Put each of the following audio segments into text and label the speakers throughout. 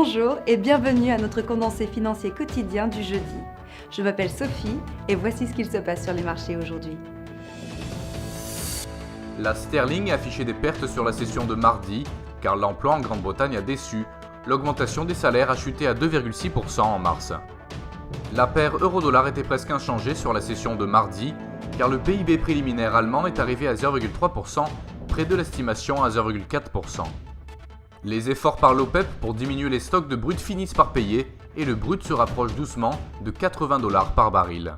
Speaker 1: Bonjour et bienvenue à notre condensé financier quotidien du jeudi. Je m'appelle Sophie et voici ce qu'il se passe sur les marchés aujourd'hui.
Speaker 2: La sterling a affiché des pertes sur la session de mardi car l'emploi en Grande-Bretagne a déçu. L'augmentation des salaires a chuté à 2,6% en mars. La paire euro-dollar était presque inchangée sur la session de mardi car le PIB préliminaire allemand est arrivé à 0,3%, près de l'estimation à 0,4%. Les efforts par l'OPEP pour diminuer les stocks de brut finissent par payer et le brut se rapproche doucement de 80 $ par baril.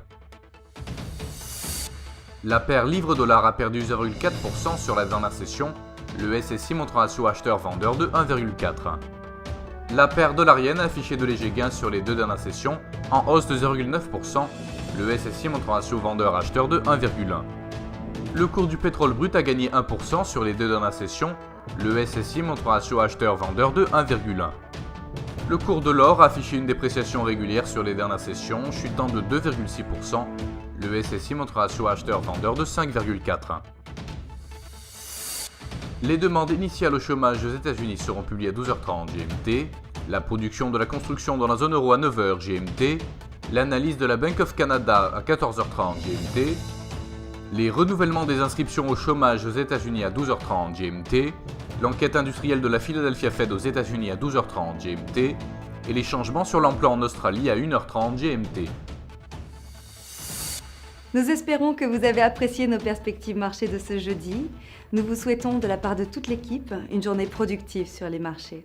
Speaker 2: La paire livre-dollar a perdu 0,4% sur la dernière session, le SSI montre un ratio acheteur-vendeur de 1,4. La paire dollarienne a affiché de légers gains sur les deux dernières sessions, en hausse de 0,9%, le SSI montre un ratio vendeur-acheteur de 1,1. Le cours du pétrole brut a gagné 1% sur les deux dernières sessions, le SSI montre un ratio acheteur-vendeur de 1,1. Le cours de l'or a affiché une dépréciation régulière sur les dernières sessions, chutant de 2,6%, le SSI montre un ratio acheteur-vendeur de 5,4. Les demandes initiales au chômage aux États-Unis seront publiées à 12h30 GMT, la production de la construction dans la zone euro à 9h GMT, l'analyse de la Bank of Canada à 14h30 GMT, les renouvellements des inscriptions au chômage aux États-Unis à 12h30 GMT, l'enquête industrielle de la Philadelphia Fed aux États-Unis à 12h30 GMT et les changements sur l'emploi en Australie à 1h30 GMT.
Speaker 1: Nous espérons que vous avez apprécié nos perspectives marchés de ce jeudi. Nous vous souhaitons de la part de toute l'équipe une journée productive sur les marchés.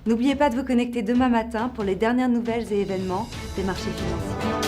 Speaker 1: N'oubliez pas de vous connecter demain matin pour les dernières nouvelles et événements des marchés financiers.